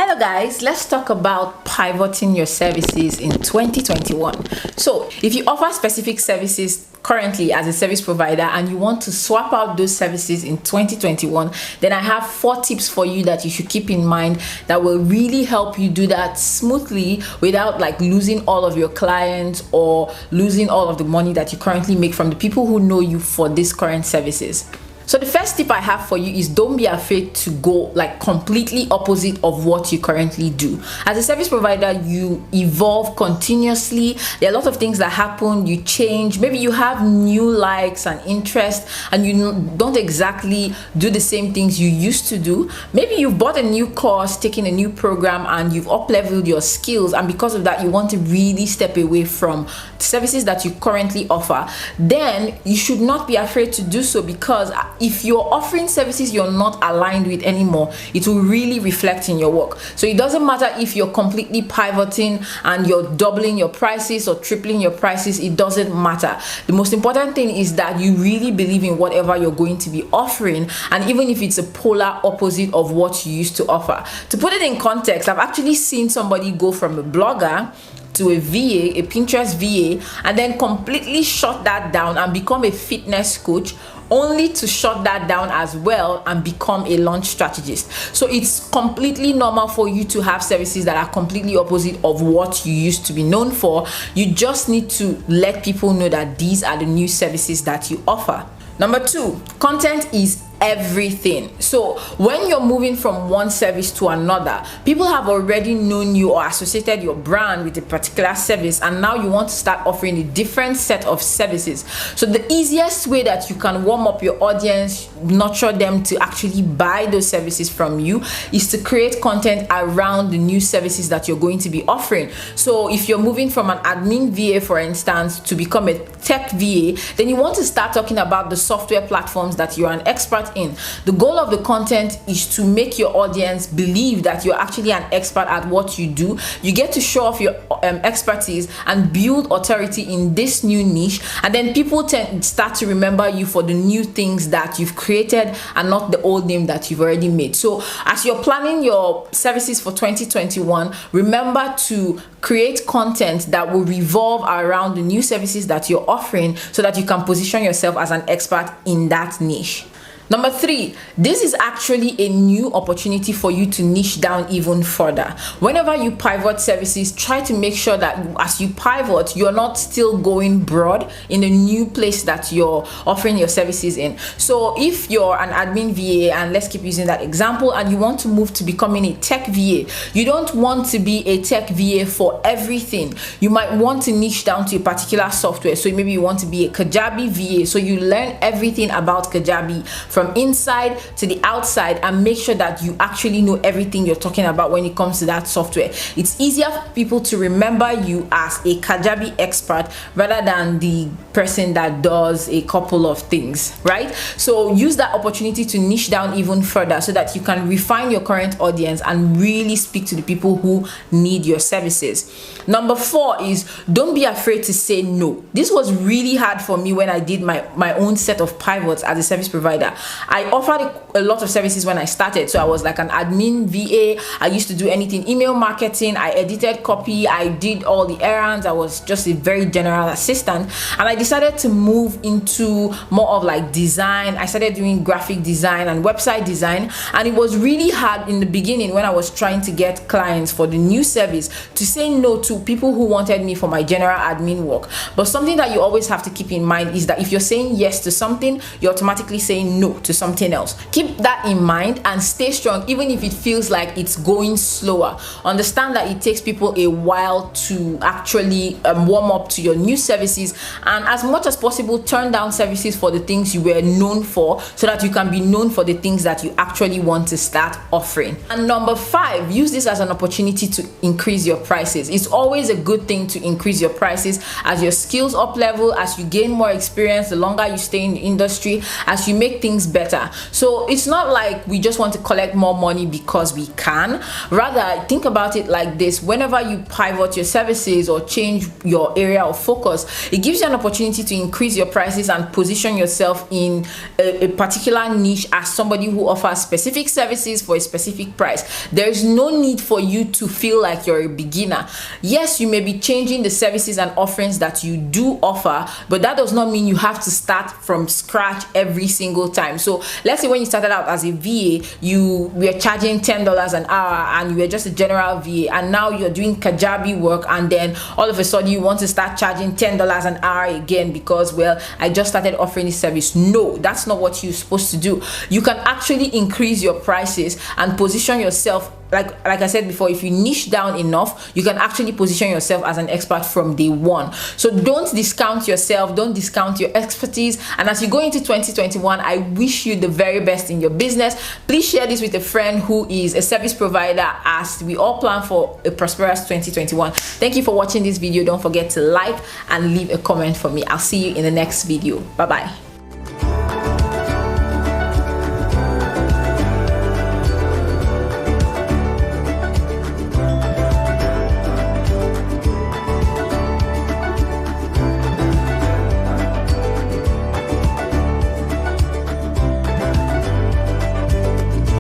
Hello guys, let's talk about pivoting your services in 2021. So if you offer specific services currently as a service provider and you want to swap out those services in 2021, then I have 4 tips for you that you should keep in mind that will really help you do that smoothly without losing all of your clients or losing all of the money that you currently make from the people who know you for these current services. So the first tip I have for you is don't be afraid to go completely opposite of what you currently do. As a service provider, you evolve continuously. There are a lot of things that happen, you change. Maybe you have new likes and interests and you don't exactly do the same things you used to do. Maybe you've bought a new course, taken a new program, and you've up-leveled your skills, and because of that you want to really step away from services that you currently offer. Then you should not be afraid to do so, because if you're offering services you're not aligned with anymore, it will really reflect in your work. So it doesn't matter if you're completely pivoting and you're doubling your prices or tripling your prices, it doesn't matter. The most important thing is that you really believe in whatever you're going to be offering, and even if it's a polar opposite of what you used to offer. To put it in context, I've actually seen somebody go from a blogger to a VA, a Pinterest VA, and then completely shut that down and become a fitness coach, only to shut that down as well and become a launch strategist. So it's completely normal for you to have services that are completely opposite of what you used to be known for. You just need to let people know that these are the new services that you offer. Number 2, content is everything. So when you're moving from one service to another, people have already known you or associated your brand with a particular service, and now you want to start offering a different set of services. So the easiest way that you can warm up your audience, nurture them to actually buy those services from you, is to create content around the new services that you're going to be offering. So if you're moving from an admin VA, for instance, to become a tech VA, then you want to start talking about the software platforms that you're an expert in. The goal of the content is to make your audience believe that you're actually an expert at what you do. You get to show off your expertise and build authority in this new niche, and then people start to remember you for the new things that you've created and not the old name that you've already made. So as you're planning your services for 2021, remember to create content that will revolve around the new services that you're offering so that you can position yourself as an expert in that niche. Number 3, this is actually a new opportunity for you to niche down even further. Whenever you pivot services, try to make sure that as you pivot, you're not still going broad in the new place that you're offering your services in. So if you're an admin VA, and let's keep using that example, and you want to move to becoming a tech VA, you don't want to be a tech VA for everything. You might want to niche down to a particular software. So maybe you want to be a Kajabi VA, so you learn everything about Kajabi from inside to the outside and make sure that you actually know everything you're talking about when it comes to that software. It's easier for people to remember you as a Kajabi expert rather than the person that does a couple of things, right? So use that opportunity to niche down even further so that you can refine your current audience and really speak to the people who need your services. Number 4 is don't be afraid to say no. This was really hard for me when I did my own set of pivots as a service provider. I offered a lot of services when I started. So I was like an admin VA. I used to do anything email marketing. I edited copy. I did all the errands. I was just a very general assistant. And I decided to move into more of design. I started doing graphic design and website design. And it was really hard in the beginning when I was trying to get clients for the new service to say no to people who wanted me for my general admin work. But something that you always have to keep in mind is that if you're saying yes to something, you're automatically saying no to something else. Keep that in mind and stay strong even if it feels like it's going slower. Understand that it takes people a while to actually warm up to your new services, and as much as possible turn down services for the things you were known for so that you can be known for the things that you actually want to start offering. And number 5, use this as an opportunity to increase your prices. It's always a good thing to increase your prices as your skills up level, as you gain more experience, the longer you stay in the industry, as you make things things better. So it's not like we just want to collect more money because we can. Rather, think about it like this: whenever you pivot your services or change your area of focus, it gives you an opportunity to increase your prices and position yourself in a particular niche as somebody who offers specific services for a specific price. There is no need for you to feel like you're a beginner. Yes, you may be changing the services and offerings that you do offer, but that does not mean you have to start from scratch every single time. So let's say when you started out as a VA, you were charging $10 an hour and you were just a general VA, and now you're doing Kajabi work, and then all of a sudden you want to start charging $10 an hour again because, well, I just started offering this service. No, that's not what you're supposed to do. You can actually increase your prices and position yourself. Like I said before, if you niche down enough, you can actually position yourself as an expert from day one. So don't discount yourself, don't discount your expertise. And as you go into 2021, I wish you the very best in your business. Please share this with a friend who is a service provider, as we all plan for a prosperous 2021. Thank you for watching this video. Don't forget to like and leave a comment for me. I'll see you in the next video. Bye bye.